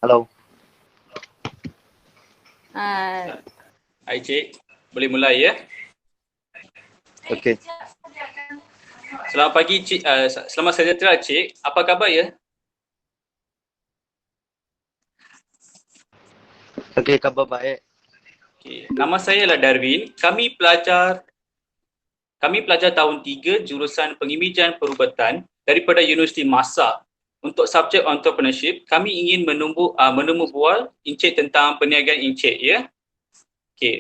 Hello. Hai Cik, boleh mulai ya? Okay. Selamat pagi Cik, selamat sejahtera Cik. Apa khabar ya? Okay, khabar baik. Okay. Nama saya adalah Darwin. Kami pelajar tahun 3 jurusan pengimejan perubatan daripada Universiti Masa. Untuk subjek entrepreneurship, kami ingin menemu bual Encik tentang perniagaan Encik ya. Okay.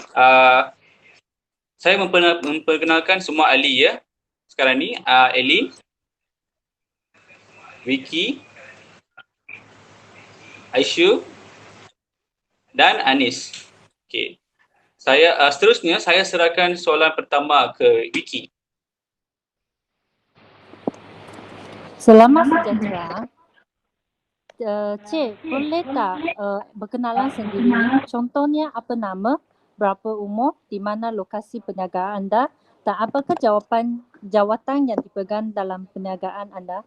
Saya memperkenalkan semua ahli ya. Sekarang ni Elin, Vicky, Aisyu dan Anis. Okay. Seterusnya saya serahkan soalan pertama ke Vicky. Selamat sejahtera. Cik, boleh tak berkenalan sendiri? Contohnya apa nama, berapa umur, di mana lokasi perniagaan anda dan apakah jawatan yang dipegang dalam perniagaan anda?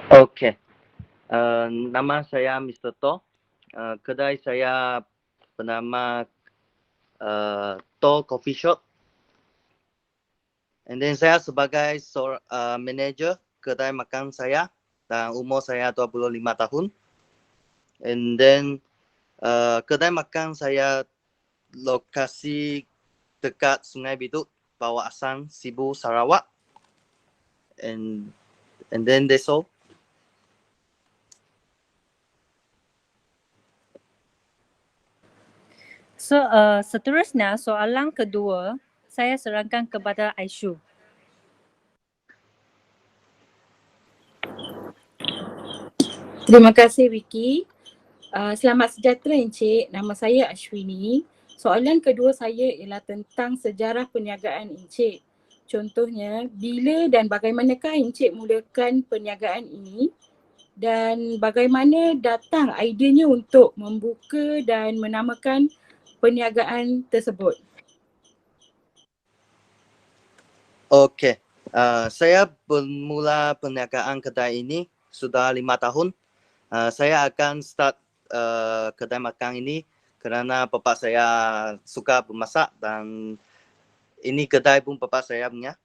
Okay. Nama saya Mr. To. Kedai saya bernama To Coffee Shop. And then saya sebagai manager kedai makan saya dan umur saya 25 tahun. And then kedai makan saya lokasi dekat Sungai Biduk, Bawah Asang, Sibu, Sarawak. And then that's all. So, seterusnya soalan kedua saya serahkan kepada Aisyu. Terima kasih Vicky. Selamat sejahtera Encik, nama saya Ashwini. Soalan kedua saya ialah tentang sejarah perniagaan Encik. Contohnya, bila dan bagaimanakah Encik mulakan perniagaan ini dan bagaimana datang idenya untuk membuka dan menamakan perniagaan tersebut? Okay. Saya bermula perniagaan kedai ini sudah 5 tahun. Saya akan start kedai makan ini kerana bapa saya suka memasak dan ini kedai pun bapa saya punya.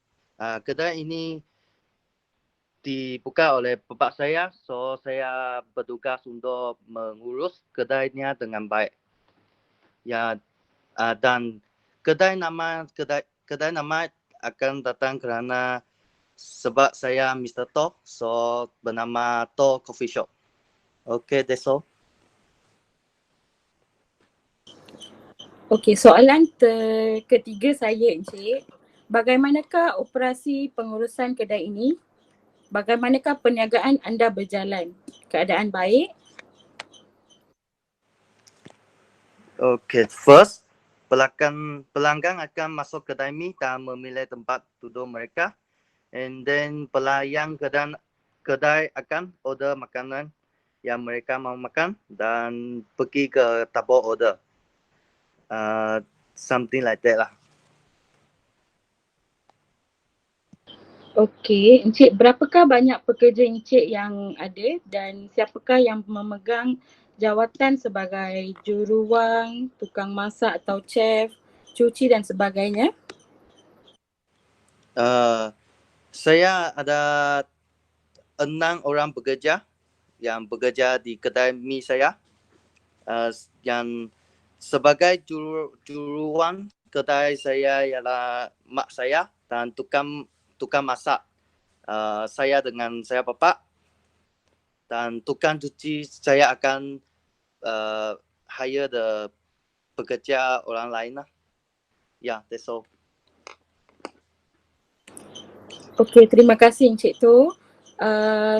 Kedai ini dibuka oleh bapa saya, so saya bertugas untuk mengurus kedainya dengan baik. Ya, dan kedai nama akan datang kerana sebab saya Mr. To, so bernama To Coffee Shop. Okay, that's all. Okey, soalan ketiga saya Encik. Bagaimanakah operasi pengurusan kedai ini? Bagaimanakah perniagaan anda berjalan? Keadaan baik? Okay, first, pelanggan akan masuk kedai mi dan memilih tempat duduk mereka. And then pelayan kedai akan order makanan yang mereka mahu makan dan pergi ke tabur order. Something like that lah. Okey, Encik, berapakah banyak pekerja Encik yang ada dan siapakah yang memegang jawatan sebagai jururuang, tukang masak atau chef, cuci dan sebagainya? Saya ada 6 orang pekerja yang bekerja di kedai mi saya. Yang sebagai jururuang kedai saya ialah mak saya dan tukang masak saya dengan saya bapa, dan tukang cuci saya akan hire the pekerja orang lain lah. Yeah, that's all. Okey, terima kasih Encik Tu.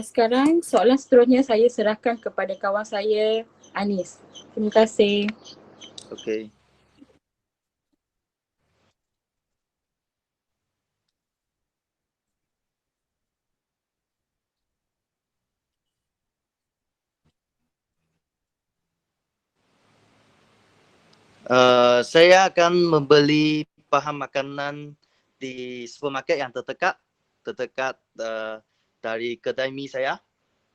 Sekarang soalan seterusnya saya serahkan kepada kawan saya Anis. Terima kasih. Okay. Saya akan membeli bahan makanan di supermarket yang terdekat terdekat dari kedai mi saya,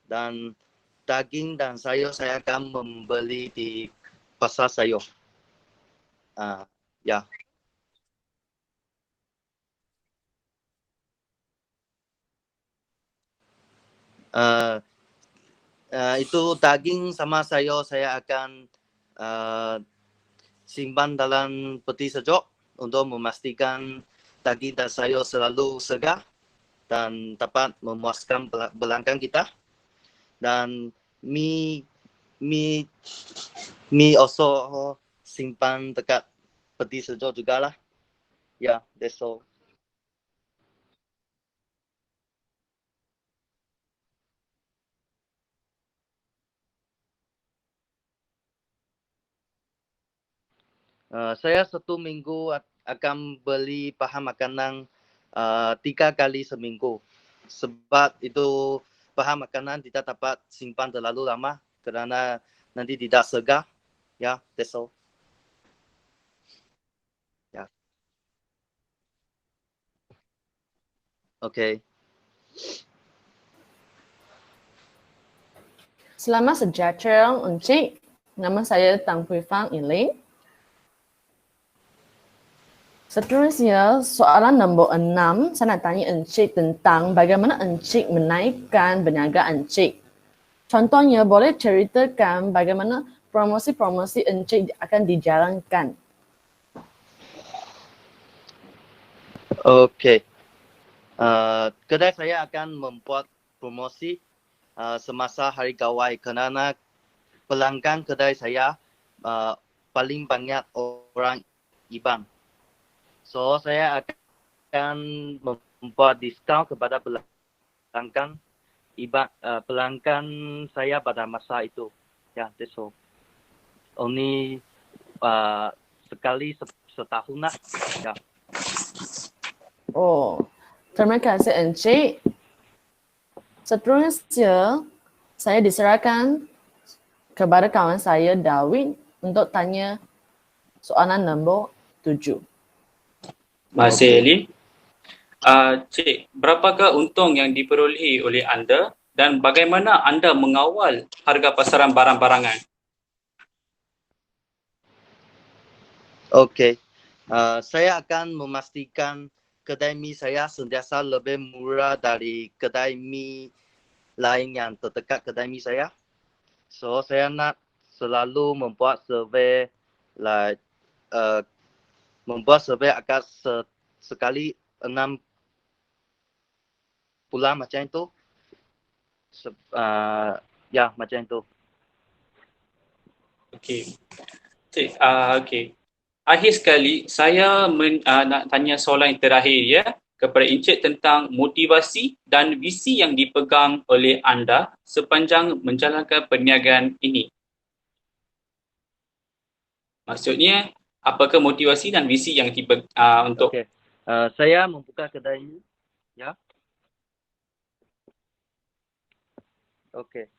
dan daging dan sayur saya akan membeli di pasar sayur. Ya. Itu daging sama sayur saya akan simpan dalam peti sejuk untuk memastikan daging dan sayur selalu segar dan dapat memuaskan pelanggan kita. Dan mi also simpan dekat peti sejuk juga lah. Ya, that's all. Saya satu minggu akan beli bahan makanan 3 kali seminggu. Sebab itu bahan makanan tidak dapat simpan terlalu lama kerana nanti tidak segar. Ya, that's all. Ya. Okay. Selamat sejahtera Encik. Nama saya Tang Pui Fang Elaine. Seterusnya, soalan nombor 6, saya nak tanya Encik tentang bagaimana Encik menaikkan berniagaan Encik. Contohnya, boleh ceritakan bagaimana promosi-promosi Encik akan dijalankan. Okay. Kedai saya akan membuat promosi semasa hari gawai kerana pelanggan kedai saya paling banyak orang Iban. So, saya akan membuat diskaun kepada pelanggan pelanggan saya pada masa itu. Ya, that's all. Only sekali setahun lah. Ya. Oh, terima kasih Encik. Seterusnya, saya diserahkan kepada kawan saya Darwin untuk tanya soalan nombor 7. Masih Elin. Cik, berapakah untung yang diperolehi oleh anda dan bagaimana anda mengawal harga pasaran barang-barangan? Okay. Saya akan memastikan kedai mi saya sentiasa lebih murah dari kedai mi lain yang terdekat kedai mi saya. So, saya nak selalu membuat survei agak sekali 6 bulan macam itu. Ya, macam itu. Okey. Cik, okey. Akhir sekali, saya nak tanya soalan yang terakhir ya kepada Encik tentang motivasi dan visi yang dipegang oleh anda sepanjang menjalankan perniagaan ini. Maksudnya, apakah motivasi dan visi yang untuk... Okay. Saya membuka kedai ini. Ya. Okay.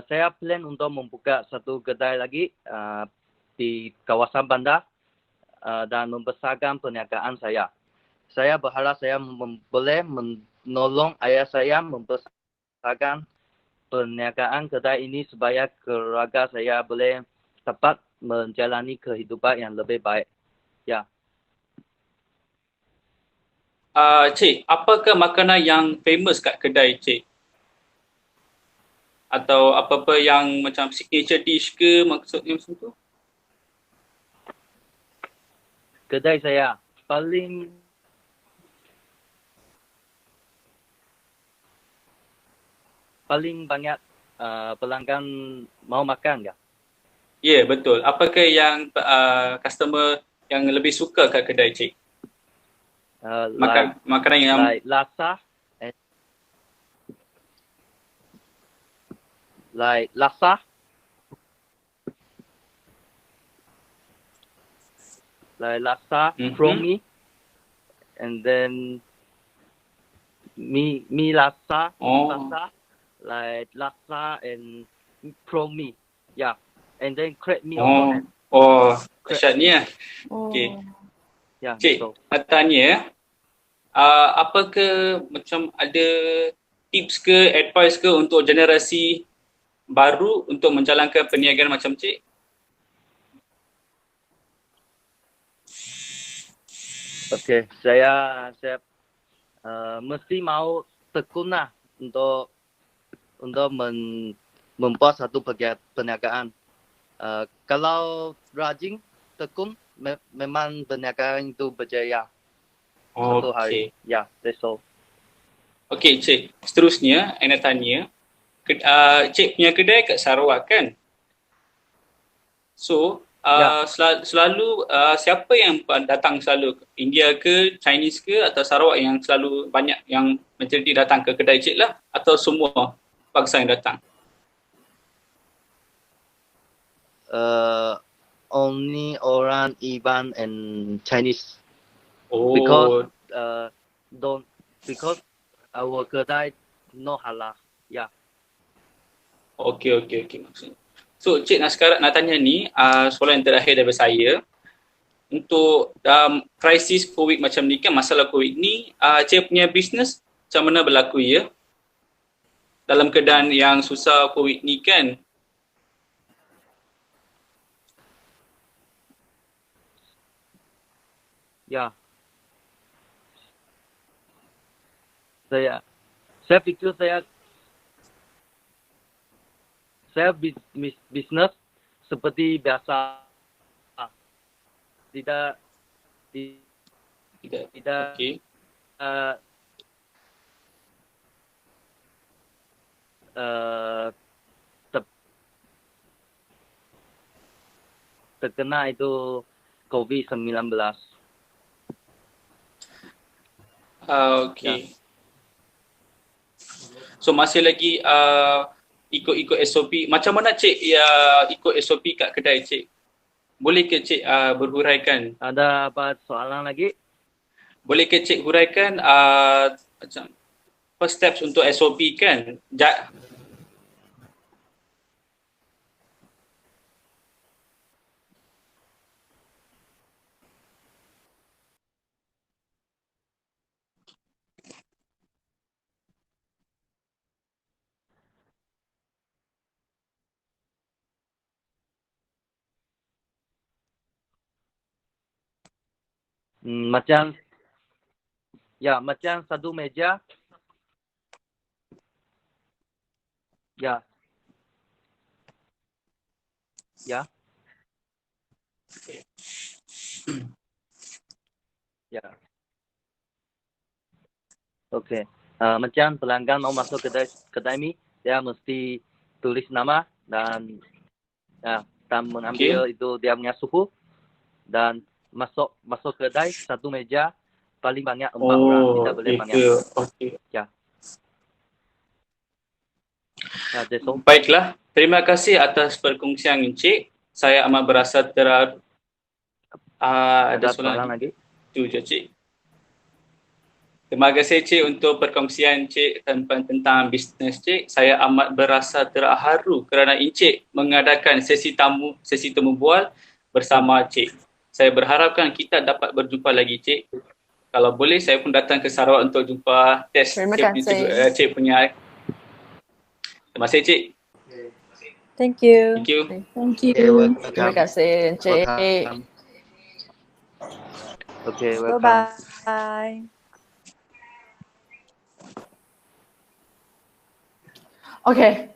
Saya plan untuk membuka satu kedai lagi di kawasan bandar dan membesarkan perniagaan saya. Saya berharap saya boleh menolong ayah saya membesarkan perniagaan kedai ini supaya keluarga saya boleh dapat menjalani kehidupan yang lebih baik. Ya. Cik, apakah makanan yang famous kat kedai Cik? Atau apa-apa yang macam signature dish ke maksudnya macam tu? Kedai saya paling banyak pelanggan mau makan ya? Ya, betul. Apakah yang customer yang lebih suka kat kedai Cik? Makanan yang laksa, prawn mee, and then mee laksa, laksa and prawn mee, yeah, and then crab mee also. Dahsyatnya. Okey. Ya, Cik, nak tanya, apakah macam ada tips ke, advice ke untuk generasi baru untuk menjalankan perniagaan macam Cik? Okey, saya mesti mau tekun lah untuk membuat satu perniagaan. Kalau rajin tekun, memang perniagaan itu berjaya satu hari. Ya, that's all. Okey Cik, seterusnya saya nak tanya, Cik punya kedai kat Sarawak kan? So, selalu siapa yang datang selalu? India ke, Chinese ke atau Sarawak yang selalu banyak yang majoriti datang ke kedai Cik lah? Atau semua bangsa yang datang? Only orang Iban and Chinese. Oh, Because our kedai no halal. Yeah. Okey maksudnya. So Cik nak tanya ni, soalan yang terakhir daripada saya. Untuk krisis COVID macam ni kan, masalah COVID ni, Cik punya bisnes macam mana berlaku ya? Dalam keadaan yang susah COVID ni kan? Ya. Saya fikir saya bisnes seperti biasa. Tidak Okey. Terkena itu COVID-19. Okey. So masih lagi ikut SOP. Macam mana Cik ikut SOP kat kedai Cik? Boleh ke Cik berhuraikan? Ada apa soalan lagi? Boleh ke Cik huraikan macam first steps untuk SOP kan? Macam satu meja. Ya. Okey. Macam pelanggan mau masuk kedai ni, dia mesti tulis nama dan mengambil itu dia punya suhu dan masuk kedai satu meja paling banyak 4 orang, tidak boleh banyak. Okey. Ya. That's all. Baiklah, terima kasih atas perkongsian Encik. Saya amat berasa ada soalan lagi? Itu je Cik. Terima kasih Cik untuk perkongsian Cik tentang bisnes Cik. Saya amat berasa terharu kerana Encik mengadakan sesi temu bual bersama Cik. Saya berharapkan kita dapat berjumpa lagi Cik. Kalau boleh saya pun datang ke Sarawak untuk jumpa test Cik punya. Terima kasih Cik. Thank you. Thank you. Thank you. Terima kasih Encik. Okay, welcome. Bye-bye. Okay,